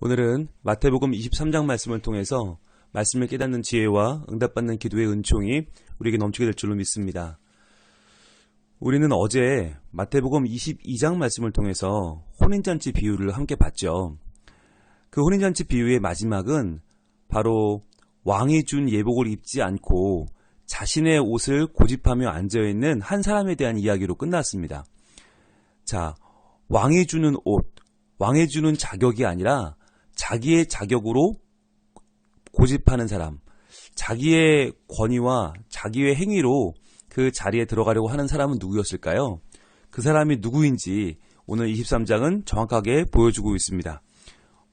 오늘은 마태복음 23장 말씀을 통해서 말씀을 깨닫는 지혜와 응답받는 기도의 은총이 우리에게 넘치게 될 줄로 믿습니다. 우리는 어제 마태복음 22장 말씀을 통해서 혼인잔치 비유를 함께 봤죠. 그 혼인잔치 비유의 마지막은 바로 왕이 준 예복을 입지 않고 자신의 옷을 고집하며 앉아있는 한 사람에 대한 이야기로 끝났습니다. 자, 왕이 주는 옷, 왕이 주는 자격이 아니라 자기의 자격으로 고집하는 사람, 자기의 권위와 자기의 행위로 그 자리에 들어가려고 하는 사람은 누구였을까요? 그 사람이 누구인지 오늘 23장은 정확하게 보여주고 있습니다.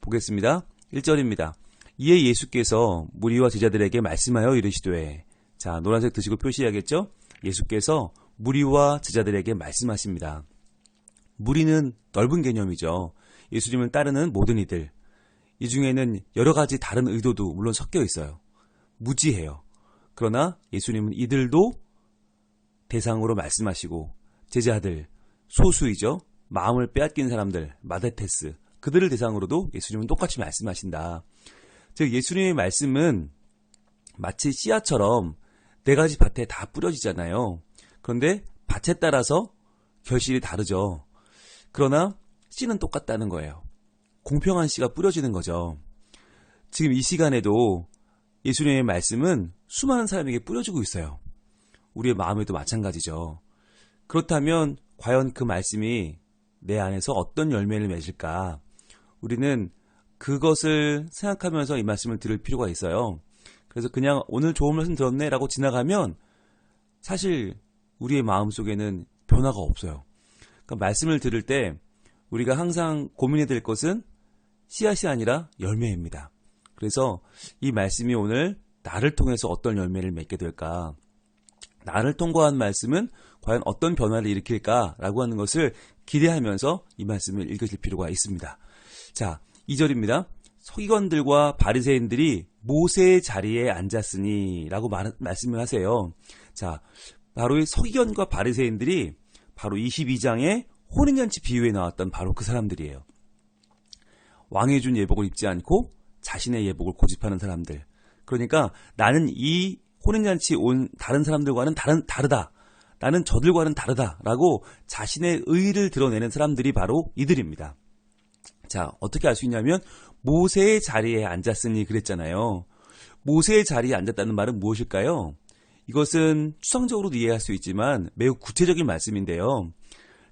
보겠습니다. 1절입니다. 이에 예수께서 무리와 제자들에게 말씀하여 이르시되, 자, 노란색 드시고 표시해야겠죠? 예수께서 무리와 제자들에게 말씀하십니다. 무리는 넓은 개념이죠. 예수님을 따르는 모든 이들. 이 중에는 여러 가지 다른 의도도 물론 섞여 있어요. 무지해요. 그러나 예수님은 이들도 대상으로 말씀하시고, 제자들, 소수이죠. 마음을 빼앗긴 사람들, 마데테스, 그들을 대상으로도 예수님은 똑같이 말씀하신다. 즉 예수님의 말씀은 마치 씨앗처럼 네 가지 밭에 다 뿌려지잖아요. 그런데 밭에 따라서 결실이 다르죠. 그러나 씨는 똑같다는 거예요. 공평한 씨가 뿌려지는 거죠. 지금 이 시간에도 예수님의 말씀은 수많은 사람에게 뿌려지고 있어요. 우리의 마음에도 마찬가지죠. 그렇다면 과연 그 말씀이 내 안에서 어떤 열매를 맺을까? 우리는 그것을 생각하면서 이 말씀을 들을 필요가 있어요. 그래서 그냥 오늘 좋은 말씀 들었네 라고 지나가면 사실 우리의 마음속에는 변화가 없어요. 그러니까 말씀을 들을 때 우리가 항상 고민해야 될 것은 씨앗이 아니라 열매입니다. 그래서 이 말씀이 오늘 나를 통해서 어떤 열매를 맺게 될까? 나를 통과한 말씀은 과연 어떤 변화를 일으킬까라고 하는 것을 기대하면서 이 말씀을 읽으실 필요가 있습니다. 자, 2절입니다. 서기관들과 바리새인들이 모세의 자리에 앉았으니 라고 말씀을 하세요. 자, 바로 이 서기관과 바리새인들이 바로 22장의 혼인잔치 비유에 나왔던 바로 그 사람들이에요. 왕이 준 예복을 입지 않고 자신의 예복을 고집하는 사람들. 그러니까 나는 이 혼인잔치 온 다른 사람들과는 다르다. 나는 저들과는 다르다라고 자신의 의의를 드러내는 사람들이 바로 이들입니다. 자, 어떻게 알 수 있냐면 모세의 자리에 앉았으니 그랬잖아요. 모세의 자리에 앉았다는 말은 무엇일까요? 이것은 추상적으로도 이해할 수 있지만 매우 구체적인 말씀인데요.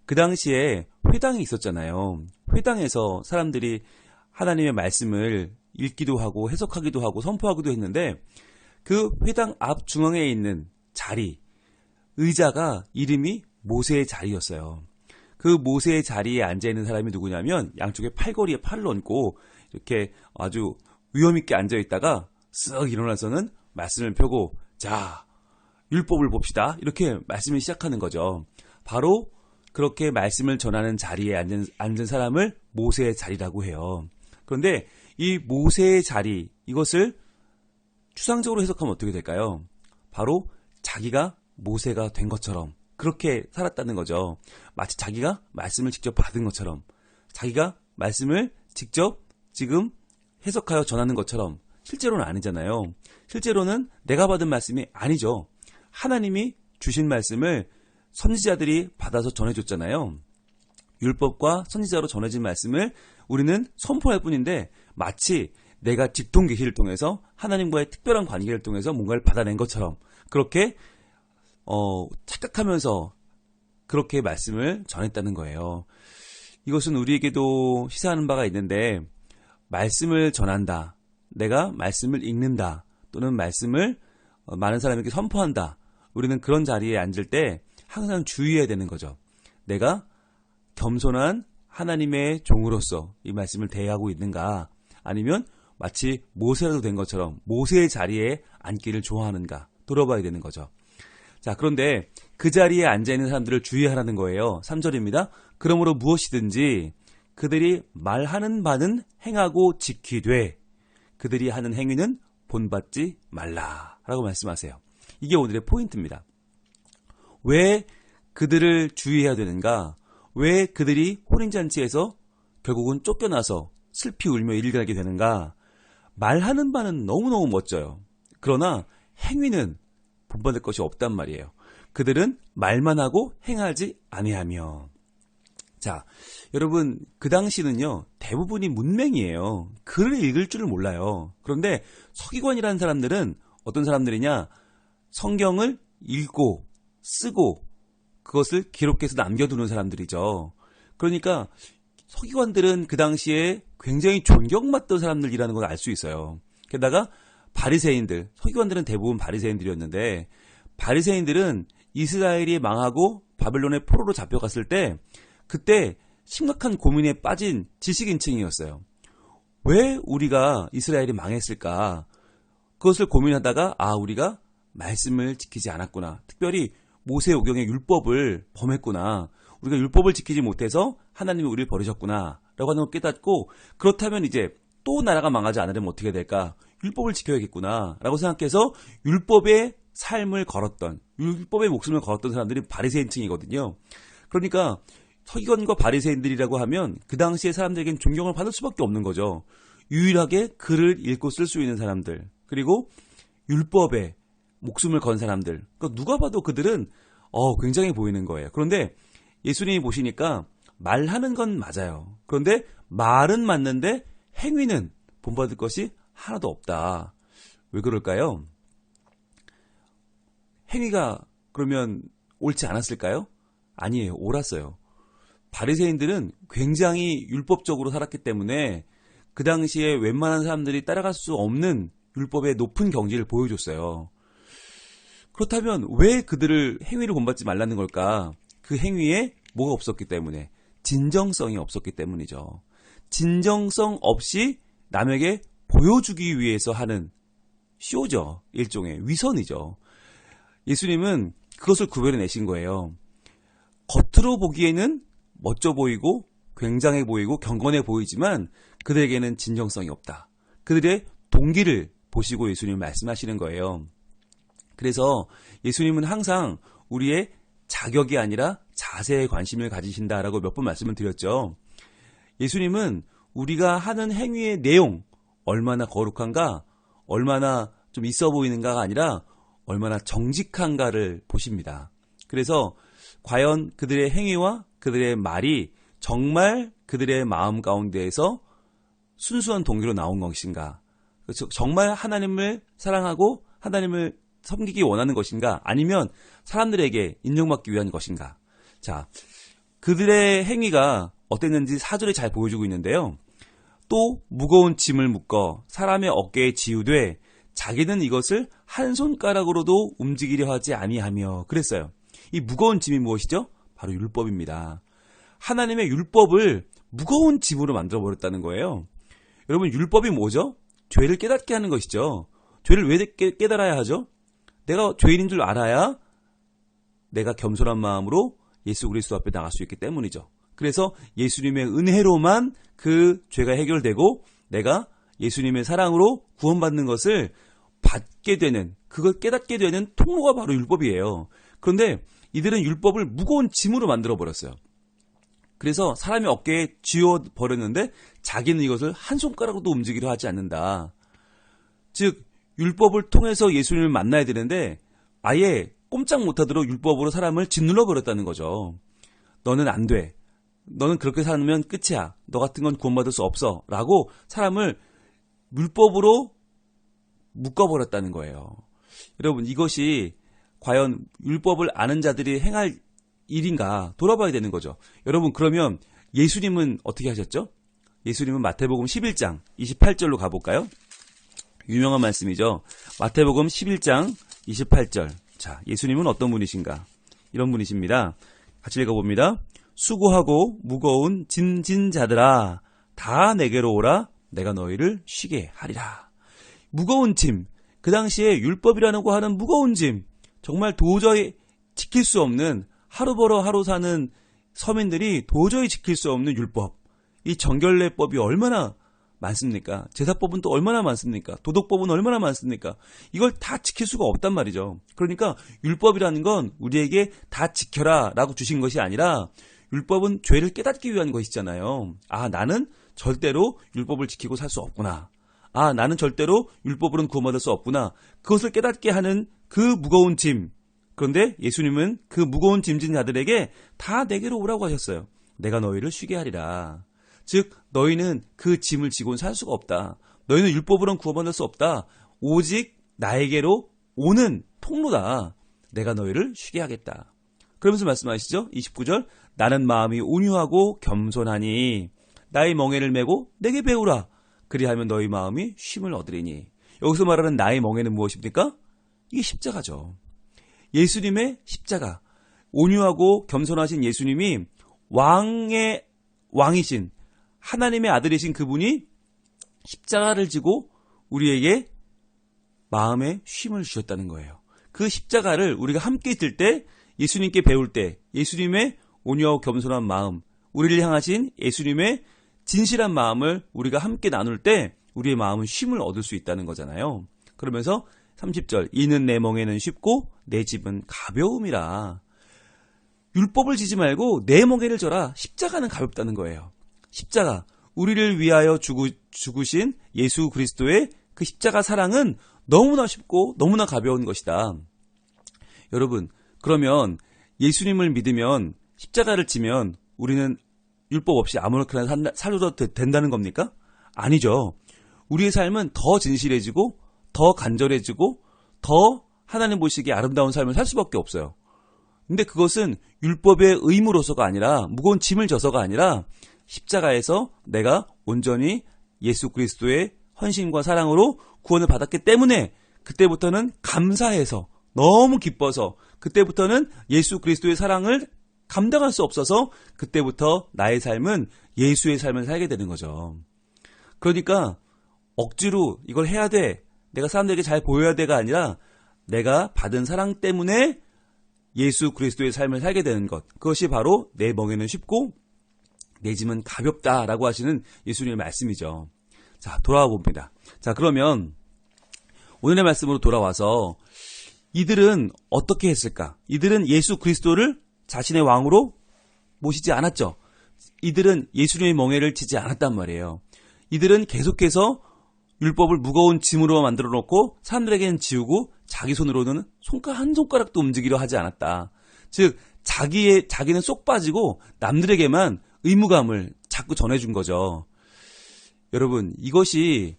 그 당시에 회당이 있었잖아요. 회당에서 사람들이 하나님의 말씀을 읽기도 하고 해석하기도 하고 선포하기도 했는데 그 회당 앞 중앙에 있는 자리, 의자가 이름이 모세의 자리였어요. 그 모세의 자리에 앉아있는 사람이 누구냐면 양쪽에 팔걸이에 팔을 얹고 이렇게 아주 위험있게 앉아있다가 쓱 일어나서는 말씀을 펴고 자, 율법을 봅시다. 이렇게 말씀을 시작하는 거죠. 바로 그렇게 말씀을 전하는 자리에 앉은 사람을 모세의 자리라고 해요. 그런데 이 모세의 자리, 이것을 추상적으로 해석하면 어떻게 될까요? 바로 자기가 모세가 된 것처럼 그렇게 살았다는 거죠. 마치 자기가 말씀을 직접 받은 것처럼, 자기가 말씀을 직접 지금 해석하여 전하는 것처럼. 실제로는 아니잖아요. 실제로는 내가 받은 말씀이 아니죠. 하나님이 주신 말씀을 선지자들이 받아서 전해줬잖아요. 율법과 선지자로 전해진 말씀을 우리는 선포할 뿐인데 마치 내가 직통계시를 통해서 하나님과의 특별한 관계를 통해서 뭔가를 받아낸 것처럼 그렇게 착각하면서 그렇게 말씀을 전했다는 거예요. 이것은 우리에게도 시사하는 바가 있는데 말씀을 전한다, 내가 말씀을 읽는다, 또는 말씀을 많은 사람에게 선포한다. 우리는 그런 자리에 앉을 때 항상 주의해야 되는 거죠. 내가 겸손한 하나님의 종으로서 이 말씀을 대하고 있는가, 아니면 마치 모세라도 된 것처럼 모세의 자리에 앉기를 좋아하는가 돌아봐야 되는 거죠. 자, 그런데 그 자리에 앉아있는 사람들을 주의하라는 거예요. 3절입니다. 그러므로 무엇이든지 그들이 말하는 바는 행하고 지키되 그들이 하는 행위는 본받지 말라 라고 말씀하세요. 이게 오늘의 포인트입니다. 왜 그들을 주의해야 되는가? 왜 그들이 혼인잔치에서 결국은 쫓겨나서 슬피 울며 이를 가게 되는가? 말하는 바는 너무너무 멋져요. 그러나 행위는 본받을 것이 없단 말이에요. 그들은 말만 하고 행하지 아니하며. 자, 여러분 그 당시는요 대부분이 문맹이에요. 글을 읽을 줄을 몰라요. 그런데 서기관이라는 사람들은 어떤 사람들이냐? 성경을 읽고 쓰고 그것을 기록해서 남겨두는 사람들이죠. 그러니까 서기관들은 그 당시에 굉장히 존경받던 사람들이라는 걸 알 수 있어요. 게다가 바리새인들, 서기관들은 대부분 바리새인들이었는데 바리새인들은 이스라엘이 망하고 바벨론의 포로로 잡혀갔을 때 그때 심각한 고민에 빠진 지식인층이었어요. 왜 우리가 이스라엘이 망했을까? 그것을 고민하다가 우리가 말씀을 지키지 않았구나. 특별히 모세오경의 율법을 범했구나. 우리가 율법을 지키지 못해서 하나님이 우리를 버리셨구나 라고 하는 걸 깨닫고, 그렇다면 이제 또 나라가 망하지 않으려면 어떻게 될까? 율법을 지켜야겠구나 라고 생각해서 율법의 삶을 걸었던, 율법의 목숨을 걸었던 사람들이 바리새인층이거든요. 그러니까 서기관과 바리새인들이라고 하면 그 당시에 사람들에겐 존경을 받을 수밖에 없는 거죠. 유일하게 글을 읽고 쓸 수 있는 사람들, 그리고 율법에 목숨을 건 사람들. 그러니까 누가 봐도 그들은 굉장히 보이는 거예요. 그런데 예수님이 보시니까 말하는 건 맞아요. 그런데 말은 맞는데 행위는 본받을 것이 하나도 없다. 왜 그럴까요? 행위가 그러면 옳지 않았을까요? 아니에요. 옳았어요. 바리새인들은 굉장히 율법적으로 살았기 때문에 그 당시에 웬만한 사람들이 따라갈 수 없는 율법의 높은 경지를 보여줬어요. 그렇다면 왜 그들을 행위를 본받지 말라는 걸까? 그 행위에 뭐가 없었기 때문에, 진정성이 없었기 때문이죠. 진정성 없이 남에게 보여주기 위해서 하는 쇼죠. 일종의 위선이죠. 예수님은 그것을 구별해내신 거예요. 겉으로 보기에는 멋져 보이고 굉장해 보이고 경건해 보이지만 그들에게는 진정성이 없다. 그들의 동기를 보시고 예수님은 말씀하시는 거예요. 그래서 예수님은 항상 우리의 자격이 아니라 자세에 관심을 가지신다라고 몇 번 말씀을 드렸죠. 예수님은 우리가 하는 행위의 내용, 얼마나 거룩한가, 얼마나 좀 있어 보이는가가 아니라 얼마나 정직한가를 보십니다. 그래서 과연 그들의 행위와 그들의 말이 정말 그들의 마음 가운데에서 순수한 동기로 나온 것인가, 정말 하나님을 사랑하고 하나님을 섬기기 원하는 것인가, 아니면 사람들에게 인정받기 위한 것인가. 자, 그들의 행위가 어땠는지 4절에 잘 보여주고 있는데요. 또 무거운 짐을 묶어 사람의 어깨에 지우되 자기는 이것을 한 손가락으로도 움직이려 하지 아니하며 그랬어요. 이 무거운 짐이 무엇이죠? 바로 율법입니다. 하나님의 율법을 무거운 짐으로 만들어버렸다는 거예요. 여러분, 율법이 뭐죠? 죄를 깨닫게 하는 것이죠. 죄를 왜 깨달아야 하죠? 내가 죄인인 줄 알아야 내가 겸손한 마음으로 예수 그리스도 앞에 나갈 수 있기 때문이죠. 그래서 예수님의 은혜로만 그 죄가 해결되고 내가 예수님의 사랑으로 구원받는 것을 받게 되는, 그걸 깨닫게 되는 통로가 바로 율법이에요. 그런데 이들은 율법을 무거운 짐으로 만들어버렸어요. 그래서 사람의 어깨에 쥐어버렸는데 자기는 이것을 한 손가락으로도 움직이려 하지 않는다. 즉 율법을 통해서 예수님을 만나야 되는데 아예 꼼짝 못하도록 율법으로 사람을 짓눌러 버렸다는 거죠. 너는 안 돼. 너는 그렇게 살면 끝이야. 너 같은 건 구원받을 수 없어. 라고 사람을 율법으로 묶어버렸다는 거예요. 여러분, 이것이 과연 율법을 아는 자들이 행할 일인가 돌아봐야 되는 거죠. 여러분, 그러면 예수님은 어떻게 하셨죠? 예수님은 마태복음 11장 28절로 가볼까요? 유명한 말씀이죠. 마태복음 11장 28절. 자, 예수님은 어떤 분이신가? 이런 분이십니다. 같이 읽어봅니다. 수고하고 무거운 짐진 자들아, 다 내게로 오라. 내가 너희를 쉬게 하리라. 무거운 짐. 그 당시에 율법이라는 거 하는 무거운 짐. 정말 도저히 지킬 수 없는, 하루 벌어 하루 사는 서민들이 도저히 지킬 수 없는 율법. 이 정결례법이 얼마나 많습니까? 제사법은 또 얼마나 많습니까? 도덕법은 얼마나 많습니까? 이걸 다 지킬 수가 없단 말이죠. 그러니까 율법이라는 건 우리에게 다 지켜라 라고 주신 것이 아니라 율법은 죄를 깨닫기 위한 것이잖아요. 아, 나는 절대로 율법을 지키고 살 수 없구나. 아, 나는 절대로 율법으로는 구원받을 수 없구나. 그것을 깨닫게 하는 그 무거운 짐. 그런데 예수님은 그 무거운 짐진 자들에게 다 내게로 오라고 하셨어요. 내가 너희를 쉬게 하리라. 즉 너희는 그 짐을 지고는 살 수가 없다. 너희는 율법으로는 구원받을 수 없다. 오직 나에게로 오는 통로다. 내가 너희를 쉬게 하겠다. 그러면서 말씀하시죠. 29절 나는 마음이 온유하고 겸손하니 나의 멍에를 메고 내게 배우라. 그리하면 너희 마음이 쉼을 얻으리니. 여기서 말하는 나의 멍에는 무엇입니까? 이게 십자가죠. 예수님의 십자가. 온유하고 겸손하신 예수님이 왕의 왕이신 하나님의 아들이신 그분이 십자가를 지고 우리에게 마음의 쉼을 주셨다는 거예요. 그 십자가를 우리가 함께 들 때, 예수님께 배울 때, 예수님의 온유하고 겸손한 마음, 우리를 향하신 예수님의 진실한 마음을 우리가 함께 나눌 때 우리의 마음은 쉼을 얻을 수 있다는 거잖아요. 그러면서 30절 이는 내 멍에는 쉽고 내 짐은 가벼움이라. 율법을 지지 말고 내 멍에를 져라. 십자가는 가볍다는 거예요. 십자가, 우리를 위하여 죽으신 예수 그리스도의 그 십자가 사랑은 너무나 쉽고 너무나 가벼운 것이다. 여러분, 그러면 예수님을 믿으면 십자가를 지면 우리는 율법 없이 아무렇게나 살아도 된다는 겁니까? 아니죠. 우리의 삶은 더 진실해지고 더 간절해지고 더 하나님 보시기에 아름다운 삶을 살 수밖에 없어요. 근데 그것은 율법의 의무로서가 아니라, 무거운 짐을 져서가 아니라 십자가에서 내가 온전히 예수 그리스도의 헌신과 사랑으로 구원을 받았기 때문에 그때부터는 감사해서, 너무 기뻐서, 그때부터는 예수 그리스도의 사랑을 감당할 수 없어서 그때부터 나의 삶은 예수의 삶을 살게 되는 거죠. 그러니까 억지로 이걸 해야 돼, 내가 사람들에게 잘 보여야 돼가 아니라 내가 받은 사랑 때문에 예수 그리스도의 삶을 살게 되는 것, 그것이 바로 내 멍에는 쉽고 내 짐은 가볍다라고 하시는 예수님의 말씀이죠. 자, 돌아와 봅니다. 자, 그러면 오늘의 말씀으로 돌아와서 이들은 어떻게 했을까? 이들은 예수 그리스도를 자신의 왕으로 모시지 않았죠. 이들은 예수님의 멍에를 지지 않았단 말이에요. 이들은 계속해서 율법을 무거운 짐으로 만들어 놓고 사람들에게는 지우고 자기 손으로는 한 손가락도 움직이려 하지 않았다. 즉 자기는 쏙 빠지고 남들에게만 의무감을 자꾸 전해준 거죠. 여러분, 이것이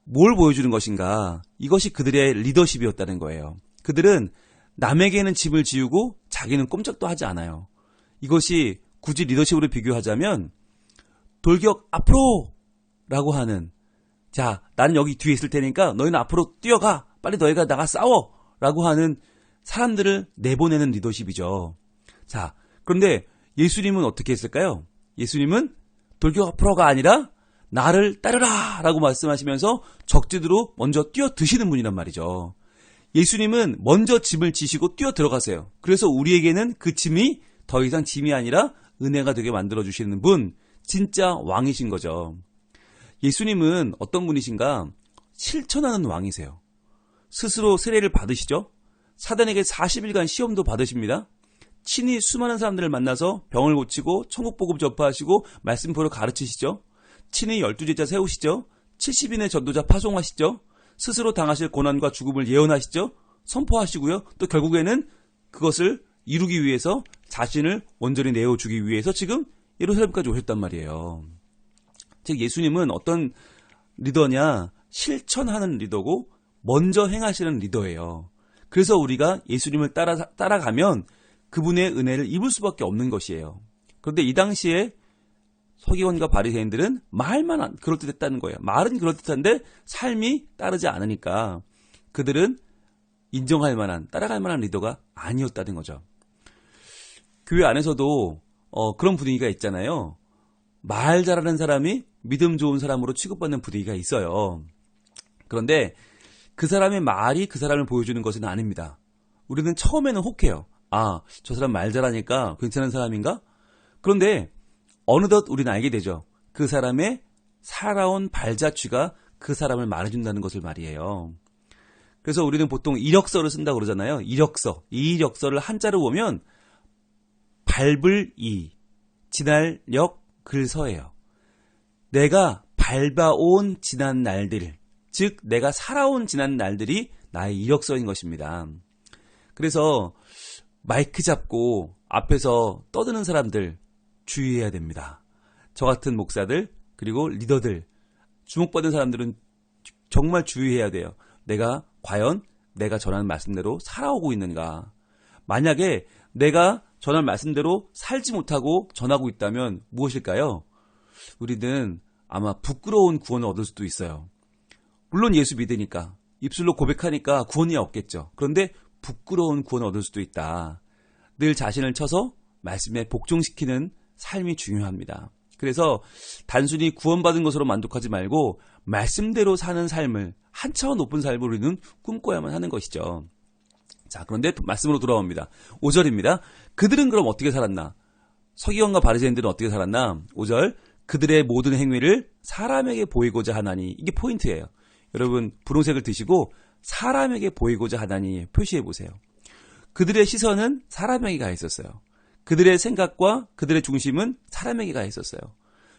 뭘 보여주는 것인가? 이것이 그들의 리더십이었다는 거예요. 그들은 남에게는 짐을 지우고 자기는 꼼짝도 하지 않아요. 이것이 굳이 리더십으로 비교하자면 돌격 앞으로! 라고 하는, 자, 나는 여기 뒤에 있을 테니까 너희는 앞으로 뛰어가! 빨리 너희가 나가 싸워! 라고 하는 사람들을 내보내는 리더십이죠. 자, 그런데 예수님은 어떻게 했을까요? 예수님은 돌격 앞으로가 아니라 나를 따르라! 라고 말씀하시면서 적진으로 먼저 뛰어드시는 분이란 말이죠. 예수님은 먼저 짐을 지시고 뛰어 들어가세요. 그래서 우리에게는 그 짐이 더 이상 짐이 아니라 은혜가 되게 만들어주시는 분, 진짜 왕이신 거죠. 예수님은 어떤 분이신가? 실천하는 왕이세요. 스스로 세례를 받으시죠. 사단에게 40일간 시험도 받으십니다. 친히 수많은 사람들을 만나서 병을 고치고 천국복음 전파하시고 말씀표를 가르치시죠. 친히 12제자 세우시죠. 70인의 전도자 파송하시죠. 스스로 당하실 고난과 죽음을 예언하시죠. 선포하시고요. 또 결국에는 그것을 이루기 위해서 자신을 온전히 내어주기 위해서 지금 예루살렘까지 오셨단 말이에요. 즉 예수님은 어떤 리더냐? 실천하는 리더고 먼저 행하시는 리더예요. 그래서 우리가 예수님을 따라가면 그분의 은혜를 입을 수밖에 없는 것이에요. 그런데 이 당시에 서기관과 바리새인들은 말만 그럴듯했다는 거예요. 말은 그럴듯한데 삶이 따르지 않으니까 그들은 인정할 만한, 따라갈 만한 리더가 아니었다는 거죠. 교회 안에서도 그런 분위기가 있잖아요. 말 잘하는 사람이 믿음 좋은 사람으로 취급받는 분위기가 있어요. 그런데 그 사람의 말이 그 사람을 보여주는 것은 아닙니다. 우리는 처음에는 혹해요. 아, 저 사람 말 잘하니까 괜찮은 사람인가? 그런데 어느덧 우리는 알게 되죠. 그 사람의 살아온 발자취가 그 사람을 말해준다는 것을 말이에요. 그래서 우리는 보통 이력서를 쓴다고 그러잖아요. 이력서. 이 이력서를 한자로 보면 밟을 이, 지날 역, 글서예요. 내가 밟아온 지난 날들, 즉 내가 살아온 지난 날들이 나의 이력서인 것입니다. 그래서 마이크 잡고 앞에서 떠드는 사람들 주의해야 됩니다. 저 같은 목사들 그리고 리더들, 주목받은 사람들은 정말 주의해야 돼요. 내가 과연 내가 전하는 말씀대로 살아오고 있는가. 만약에 내가 전할 말씀대로 살지 못하고 전하고 있다면 무엇일까요? 우리는 아마 부끄러운 구원을 얻을 수도 있어요. 물론 예수 믿으니까, 입술로 고백하니까 구원이 없겠죠. 그런데 부끄러운 구원을 얻을 수도 있다. 늘 자신을 쳐서 말씀에 복종시키는 삶이 중요합니다. 그래서 단순히 구원받은 것으로 만족하지 말고 말씀대로 사는 삶을, 한 차원 높은 삶을 우리는 꿈꿔야만 하는 것이죠. 자, 그런데 말씀으로 돌아옵니다. 5절입니다. 그들은 그럼 어떻게 살았나? 서기관과 바리새인들은 어떻게 살았나? 5절, 그들의 모든 행위를 사람에게 보이고자 하나니. 이게 포인트예요. 여러분 분홍색을 드시고 사람에게 보이고자 하나니 표시해 보세요. 그들의 시선은 사람에게 가 있었어요. 그들의 생각과 그들의 중심은 사람에게 가 있었어요.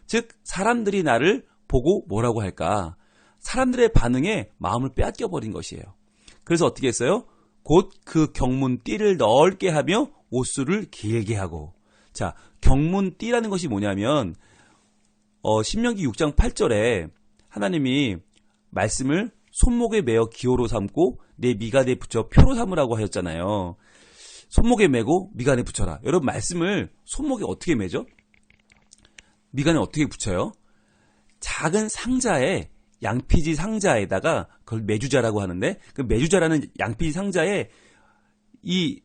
즉 사람들이 나를 보고 뭐라고 할까? 사람들의 반응에 마음을 빼앗겨 버린 것이에요. 그래서 어떻게 했어요? 곧 그 경문띠를 넓게 하며 옷수를 길게 하고. 자, 경문띠라는 것이 뭐냐면 신명기 6장 8절에 하나님이 말씀을 손목에 매어 기호로 삼고 내 미간에 붙여 표로 삼으라고 하셨잖아요. 손목에 매고 미간에 붙여라. 여러분 말씀을 손목에 어떻게 매죠? 미간에 어떻게 붙여요? 작은 상자에, 양피지 상자에다가 그걸 매주자라고 하는데, 그 매주자라는 양피지 상자에 이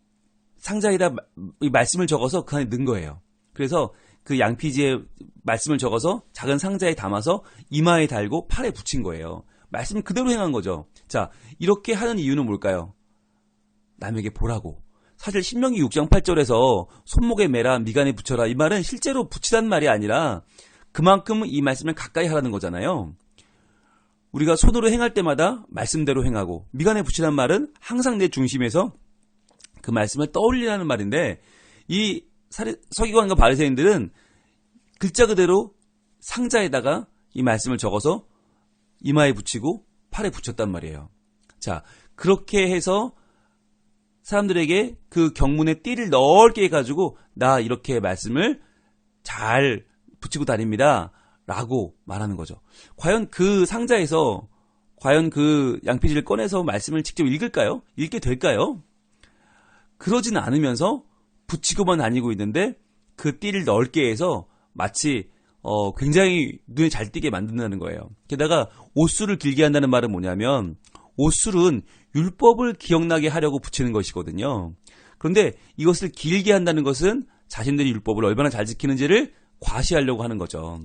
상자에다 이 말씀을 적어서 그 안에 넣은 거예요. 그래서 그 양피지에 말씀을 적어서 작은 상자에 담아서 이마에 달고 팔에 붙인 거예요. 말씀을 그대로 행한 거죠. 자, 이렇게 하는 이유는 뭘까요? 남에게 보라고. 사실 신명기 6장 8절에서 손목에 매라 미간에 붙여라, 이 말은 실제로 붙이란 말이 아니라 그만큼 이 말씀을 가까이 하라는 거잖아요. 우리가 손으로 행할 때마다 말씀대로 행하고, 미간에 붙이란 말은 항상 내 중심에서 그 말씀을 떠올리라는 말인데, 이 서기관과 바리새인들은 글자 그대로 상자에다가 이 말씀을 적어서 이마에 붙이고 팔에 붙였단 말이에요. 자, 그렇게 해서 사람들에게 그 경문의 띠를 넓게 해가지고 나 이렇게 말씀을 잘 붙이고 다닙니다 라고 말하는 거죠. 과연 그 상자에서 과연 그 양피지를 꺼내서 말씀을 직접 읽을까요? 읽게 될까요? 그러진 않으면서 붙이고만 다니고 있는데 그 띠를 넓게 해서 마치 굉장히 눈에 잘 띄게 만든다는 거예요. 게다가 옷술을 길게 한다는 말은 뭐냐면, 옷술은 율법을 기억나게 하려고 붙이는 것이거든요. 그런데 이것을 길게 한다는 것은 자신들이 율법을 얼마나 잘 지키는지를 과시하려고 하는 거죠.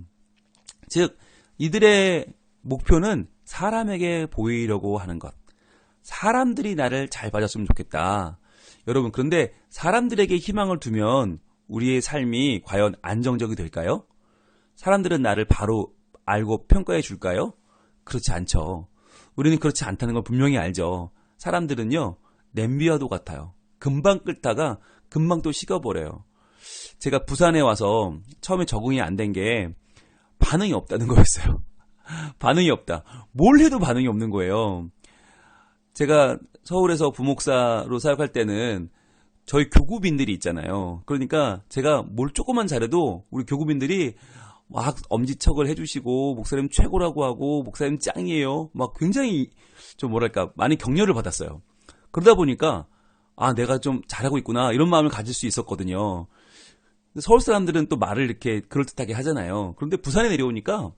즉 이들의 목표는 사람에게 보이려고 하는 것. 사람들이 나를 잘 봐줬으면 좋겠다. 여러분, 그런데 사람들에게 희망을 두면 우리의 삶이 과연 안정적이 될까요? 사람들은 나를 바로 알고 평가해 줄까요? 그렇지 않죠. 우리는 그렇지 않다는 걸 분명히 알죠. 사람들은요, 냄비와도 같아요. 금방 끓다가 금방 또 식어버려요. 제가 부산에 와서 처음에 적응이 안 된 게 반응이 없다는 거였어요. 반응이 없다. 뭘 해도 반응이 없는 거예요. 제가 서울에서 부목사로 사역할 때는 저희 교구민들이 있잖아요. 그러니까 제가 뭘 조금만 잘해도 우리 교구민들이 막 엄지척을 해주시고 목사님 최고라고 하고 목사님 짱이에요. 막 굉장히 좀 뭐랄까 많이 격려를 받았어요. 그러다 보니까 아, 내가 좀 잘하고 있구나 이런 마음을 가질 수 있었거든요. 서울 사람들은 또 말을 이렇게 그럴듯하게 하잖아요. 그런데 부산에 내려오니까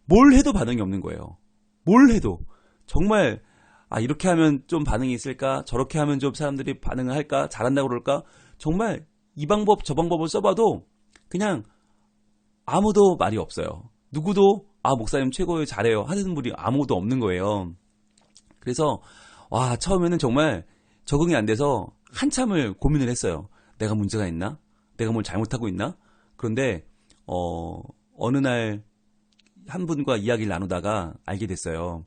뭘 해도 반응이 없는 거예요. 뭘 해도 정말 아, 이렇게 하면 좀 반응이 있을까? 저렇게 하면 좀 사람들이 반응을 할까? 잘한다고 그럴까? 정말 이 방법 저 방법을 써봐도 그냥 아무도 말이 없어요. 누구도 아, 목사님 최고예요, 잘해요 하는 분이 아무도 없는 거예요. 그래서 와, 처음에는 정말 적응이 안 돼서 한참을 고민을 했어요. 내가 문제가 있나? 내가 뭘 잘못하고 있나? 그런데 어느 날 한 분과 이야기를 나누다가 알게 됐어요.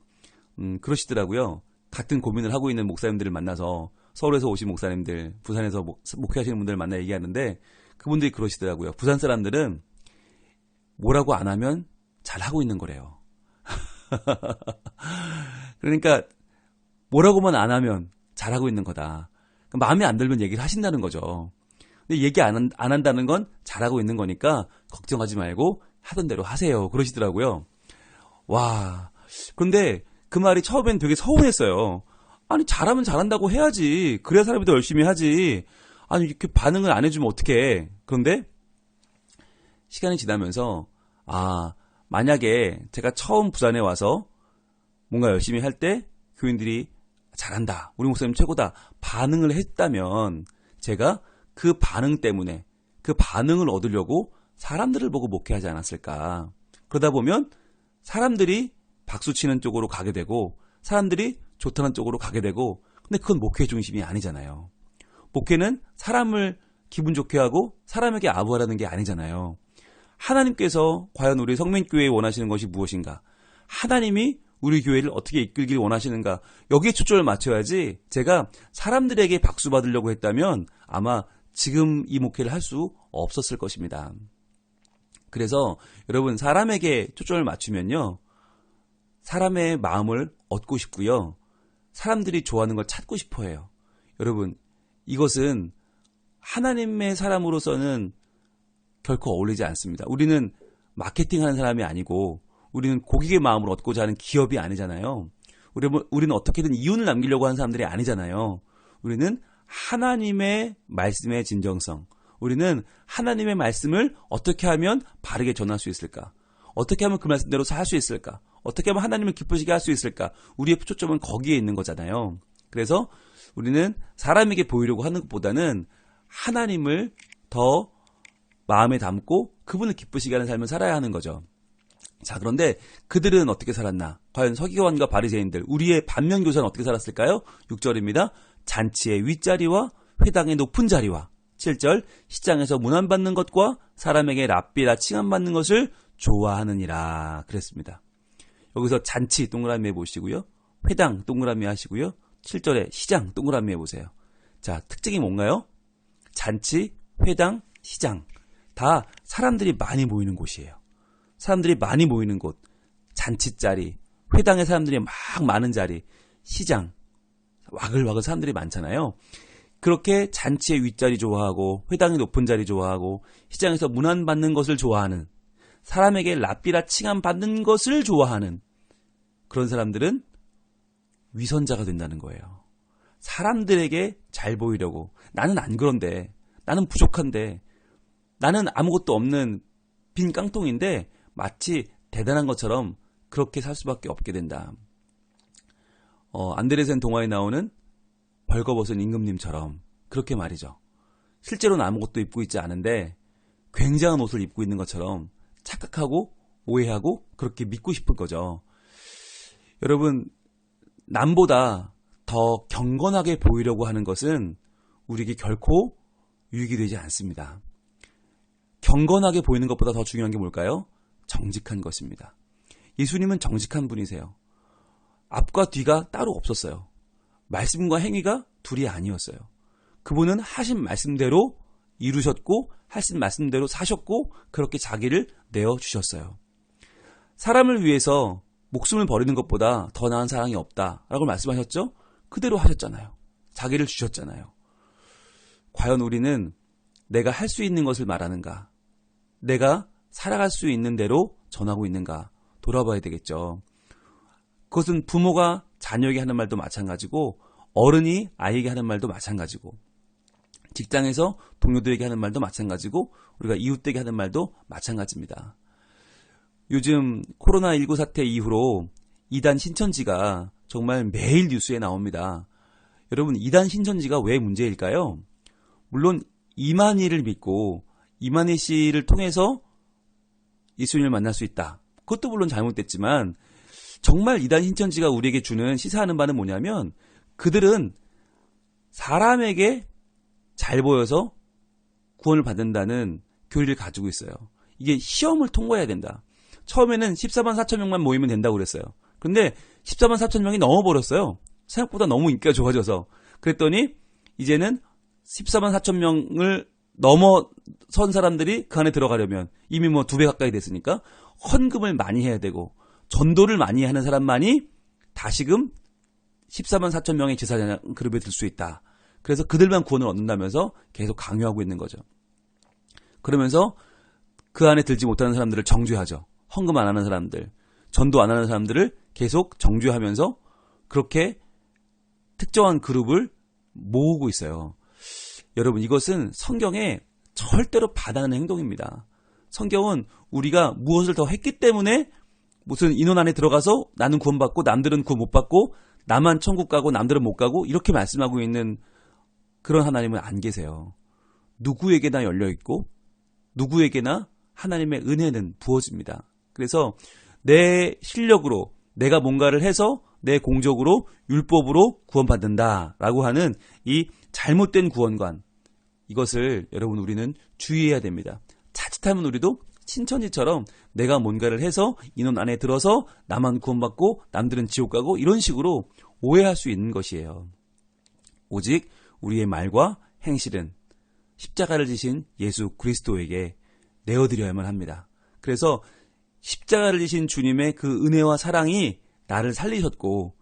그러시더라고요. 같은 고민을 하고 있는 목사님들을 만나서, 서울에서 오신 목사님들, 부산에서 목회하시는 분들을 만나 얘기하는데 그분들이 그러시더라고요. 부산 사람들은 뭐라고 안 하면 잘하고 있는 거래요. 그러니까 뭐라고만 안 하면 잘하고 있는 거다. 마음에 안 들면 얘기를 하신다는 거죠. 근데 얘기 안 한다는 건 잘하고 있는 거니까 걱정하지 말고 하던 대로 하세요. 그러시더라고요. 와, 그런데 그 말이 처음엔 되게 서운했어요. 아니, 잘하면 잘한다고 해야지. 그래야 사람이 더 열심히 하지. 아니, 이렇게 반응을 안 해주면 어떡해. 그런데 시간이 지나면서 만약에 제가 처음 부산에 와서 뭔가 열심히 할 때 교인들이 잘한다, 우리 목사님 최고다 반응을 했다면 제가 그 반응 때문에 그 반응을 얻으려고 사람들을 보고 목회하지 않았을까. 그러다 보면 사람들이 박수치는 쪽으로 가게 되고 사람들이 좋다는 쪽으로 가게 되고, 근데 그건 목회 중심이 아니잖아요. 목회는 사람을 기분 좋게 하고 사람에게 아부하라는 게 아니잖아요. 하나님께서 과연 우리 성민교회에 원하시는 것이 무엇인가? 하나님이 우리 교회를 어떻게 이끌길 원하시는가? 여기에 초점을 맞춰야지, 제가 사람들에게 박수 받으려고 했다면 아마 지금 이 목회를 할 수 없었을 것입니다. 그래서 여러분, 사람에게 초점을 맞추면요, 사람의 마음을 얻고 싶고요, 사람들이 좋아하는 걸 찾고 싶어 해요. 여러분, 이것은 하나님의 사람으로서는 결코 어울리지 않습니다. 우리는 마케팅하는 사람이 아니고 우리는 고객의 마음을 얻고자 하는 기업이 아니잖아요. 우리는 어떻게든 이윤을 남기려고 하는 사람들이 아니잖아요. 우리는 하나님의 말씀의 진정성, 우리는 하나님의 말씀을 어떻게 하면 바르게 전할 수 있을까? 어떻게 하면 그 말씀대로 살 수 있을까? 어떻게 하면 하나님을 기쁘시게 할 수 있을까? 우리의 초점은 거기에 있는 거잖아요. 그래서 우리는 사람에게 보이려고 하는 것보다는 하나님을 더 마음에 담고 그분을 기쁘시게 하는 삶을 살아야 하는 거죠. 자, 그런데 그들은 어떻게 살았나? 과연 서기관과 바리새인들, 우리의 반면교사는 어떻게 살았을까요? 6절입니다. 잔치의 윗자리와 회당의 높은 자리와 7절, 시장에서 문안받는 것과 사람에게 랍비라 칭함받는 것을 좋아하느니라 그랬습니다. 여기서 잔치 동그라미 해보시고요, 회당 동그라미 하시고요, 7절에 시장 동그라미 해보세요. 자, 특징이 뭔가요? 잔치, 회당, 시장, 다 사람들이 많이 모이는 곳이에요. 사람들이 많이 모이는 곳, 잔치 자리, 회당에 사람들이 막 많은 자리, 시장, 와글와글 사람들이 많잖아요. 그렇게 잔치의 윗자리 좋아하고 회당의 높은 자리 좋아하고 시장에서 문안받는 것을 좋아하는, 사람에게 랍비라 칭함 받는 것을 좋아하는 그런 사람들은 위선자가 된다는 거예요. 사람들에게 잘 보이려고, 나는 안 그런데, 나는 부족한데, 나는 아무것도 없는 빈 깡통인데 마치 대단한 것처럼 그렇게 살 수밖에 없게 된다. 안데르센 동화에 나오는 벌거벗은 임금님처럼 그렇게 말이죠. 실제로는 아무것도 입고 있지 않은데 굉장한 옷을 입고 있는 것처럼 착각하고 오해하고 그렇게 믿고 싶은 거죠. 여러분, 남보다 더 경건하게 보이려고 하는 것은 우리에게 결코 유익이 되지 않습니다. 경건하게 보이는 것보다 더 중요한 게 뭘까요? 정직한 것입니다. 예수님은 정직한 분이세요. 앞과 뒤가 따로 없었어요. 말씀과 행위가 둘이 아니었어요. 그분은 하신 말씀대로 이루셨고 하신 말씀대로 사셨고 그렇게 자기를 내어주셨어요. 사람을 위해서 목숨을 버리는 것보다 더 나은 사랑이 없다라고 말씀하셨죠? 그대로 하셨잖아요. 자기를 주셨잖아요. 과연 우리는 내가 할 수 있는 것을 말하는가? 내가 살아갈 수 있는 대로 전하고 있는가? 돌아봐야 되겠죠. 그것은 부모가 자녀에게 하는 말도 마찬가지고 어른이 아이에게 하는 말도 마찬가지고 직장에서 동료들에게 하는 말도 마찬가지고 우리가 이웃에게 하는 말도 마찬가지입니다. 요즘 코로나19 사태 이후로 이단 신천지가 정말 매일 뉴스에 나옵니다. 여러분, 이단 신천지가 왜 문제일까요? 물론 이만희를 믿고 이만희 씨를 통해서 예수님을 만날 수 있다. 그것도 물론 잘못됐지만 정말 이단 신천지가 우리에게 주는 시사하는 바는 뭐냐면 그들은 사람에게 잘 보여서 구원을 받는다는 교리를 가지고 있어요. 이게 시험을 통과해야 된다. 처음에는 14만 4천 명만 모이면 된다고 그랬어요. 근데 14만 4천 명이 넘어버렸어요. 생각보다 너무 인기가 좋아져서. 그랬더니 이제는 14만 4천 명을 넘어선 사람들이 그 안에 들어가려면 이미 뭐 2배 가까이 됐으니까 헌금을 많이 해야 되고 전도를 많이 하는 사람만이 다시금 14만 4천 명의 제사장 그룹에 들 수 있다. 그래서 그들만 구원을 얻는다면서 계속 강요하고 있는 거죠. 그러면서 그 안에 들지 못하는 사람들을 정죄하죠. 헌금 안 하는 사람들, 전도 안 하는 사람들을 계속 정죄하면서 그렇게 특정한 그룹을 모으고 있어요. 여러분, 이것은 성경에 절대로 반하는 행동입니다. 성경은 우리가 무엇을 더 했기 때문에 무슨 인원 안에 들어가서 나는 구원받고 남들은 구원 못 받고 나만 천국 가고 남들은 못 가고 이렇게 말씀하고 있는 그런 하나님은 안 계세요. 누구에게나 열려있고 누구에게나 하나님의 은혜는 부어집니다. 그래서 내 실력으로 내가 뭔가를 해서 내 공적으로 율법으로 구원받는다라고 하는 이 잘못된 구원관, 이것을 여러분 우리는 주의해야 됩니다. 자칫하면 우리도 신천지처럼 내가 뭔가를 해서 인원 안에 들어서 나만 구원받고 남들은 지옥 가고 이런 식으로 오해할 수 있는 것이에요. 오직 우리의 말과 행실은 십자가를 지신 예수 그리스도에게 내어드려야만 합니다. 그래서 십자가를 지신 주님의 그 은혜와 사랑이 나를 살리셨고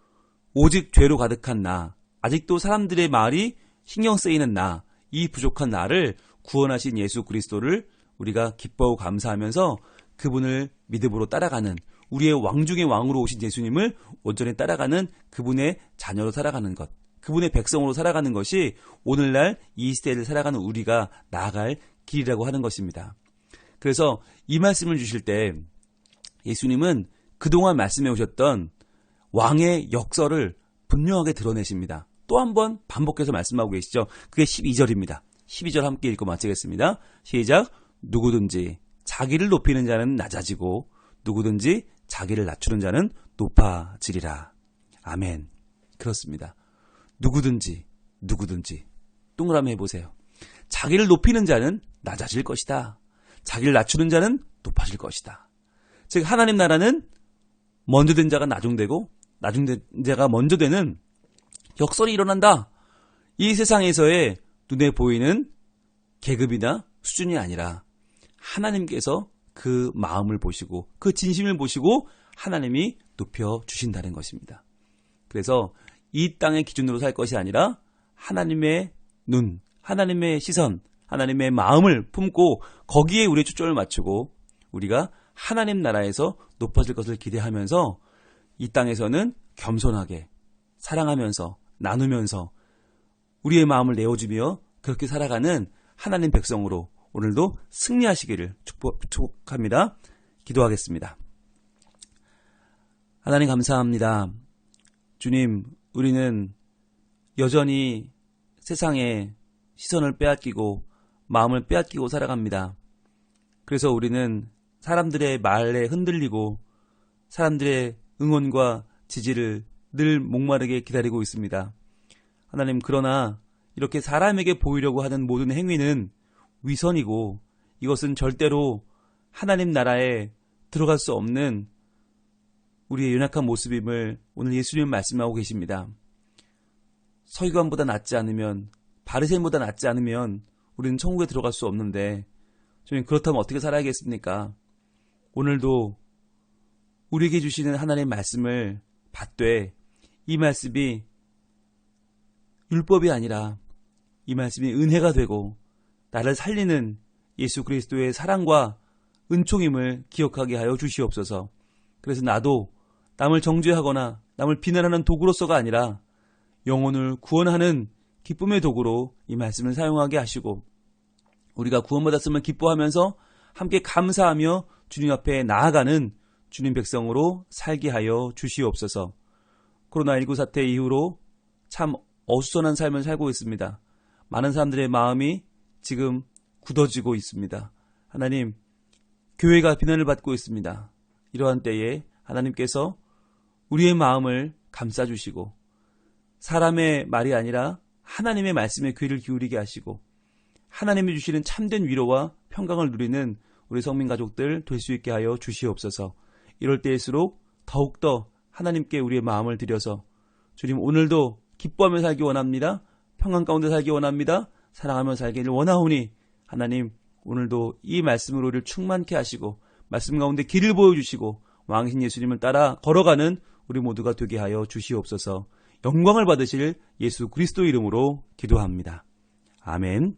오직 죄로 가득한 나, 아직도 사람들의 말이 신경 쓰이는 나, 이 부족한 나를 구원하신 예수 그리스도를 우리가 기뻐하고 감사하면서 그분을 믿음으로 따라가는, 우리의 왕 중의 왕으로 오신 예수님을 온전히 따라가는 그분의 자녀로 살아가는 것, 그분의 백성으로 살아가는 것이 오늘날 이 시대를 살아가는 우리가 나아갈 길이라고 하는 것입니다. 그래서 이 말씀을 주실 때 예수님은 그동안 말씀해 오셨던 왕의 역설을 분명하게 드러내십니다. 또 한 번 반복해서 말씀하고 계시죠. 그게 12절입니다. 12절 함께 읽고 마치겠습니다. 시작. 누구든지 자기를 높이는 자는 낮아지고 누구든지 자기를 낮추는 자는 높아지리라. 아멘. 그렇습니다. 누구든지 동그라미 해보세요. 자기를 높이는 자는 낮아질 것이다. 자기를 낮추는 자는 높아질 것이다. 즉 하나님 나라는 먼저 된 자가 나중되고 나중된 자가 먼저 되는 역설이 일어난다. 이 세상에서의 눈에 보이는 계급이나 수준이 아니라 하나님께서 그 마음을 보시고 그 진심을 보시고 하나님이 높여주신다는 것입니다. 그래서 이 땅의 기준으로 살 것이 아니라 하나님의 눈, 하나님의 시선, 하나님의 마음을 품고 거기에 우리의 초점을 맞추고 우리가 하나님 나라에서 높아질 것을 기대하면서 이 땅에서는 겸손하게 사랑하면서 나누면서 우리의 마음을 내어주며 그렇게 살아가는 하나님 백성으로 오늘도 승리하시기를 축복합니다. 기도하겠습니다. 하나님 감사합니다. 주님, 우리는 여전히 세상에 시선을 빼앗기고 마음을 빼앗기고 살아갑니다. 그래서 우리는 사람들의 말에 흔들리고 사람들의 응원과 지지를 늘 목마르게 기다리고 있습니다. 하나님, 그러나 이렇게 사람에게 보이려고 하는 모든 행위는 위선이고 이것은 절대로 하나님 나라에 들어갈 수 없는 우리의 연약한 모습임을 오늘 예수님 말씀하고 계십니다. 서기관보다 낫지 않으면, 바리새인보다 낫지 않으면 우리는 천국에 들어갈 수 없는데 주님, 그렇다면 어떻게 살아야겠습니까? 오늘도 우리에게 주시는 하나님의 말씀을 받되 이 말씀이 율법이 아니라 이 말씀이 은혜가 되고 나를 살리는 예수 그리스도의 사랑과 은총임을 기억하게 하여 주시옵소서. 그래서 나도 남을 정죄하거나 남을 비난하는 도구로서가 아니라 영혼을 구원하는 기쁨의 도구로 이 말씀을 사용하게 하시고 우리가 구원받았음을 기뻐하면서 함께 감사하며 주님 앞에 나아가는 주님 백성으로 살게 하여 주시옵소서. 코로나19 사태 이후로 참 어수선한 삶을 살고 있습니다. 많은 사람들의 마음이 지금 굳어지고 있습니다. 하나님, 교회가 비난을 받고 있습니다. 이러한 때에 하나님께서 우리의 마음을 감싸주시고 사람의 말이 아니라 하나님의 말씀에 귀를 기울이게 하시고 하나님이 주시는 참된 위로와 평강을 누리는 우리 성민 가족들 될 수 있게 하여 주시옵소서. 이럴 때일수록 더욱더 하나님께 우리의 마음을 드려서 주님, 오늘도 기뻐하며 살기 원합니다. 평강 가운데 살기 원합니다. 사랑하며 살기를 원하오니 하나님, 오늘도 이 말씀으로 우리를 충만케 하시고 말씀 가운데 길을 보여주시고 왕이신 예수님을 따라 걸어가는 우리 모두가 되게 하여 주시옵소서. 영광을 받으실 예수 그리스도 이름으로 기도합니다. 아멘.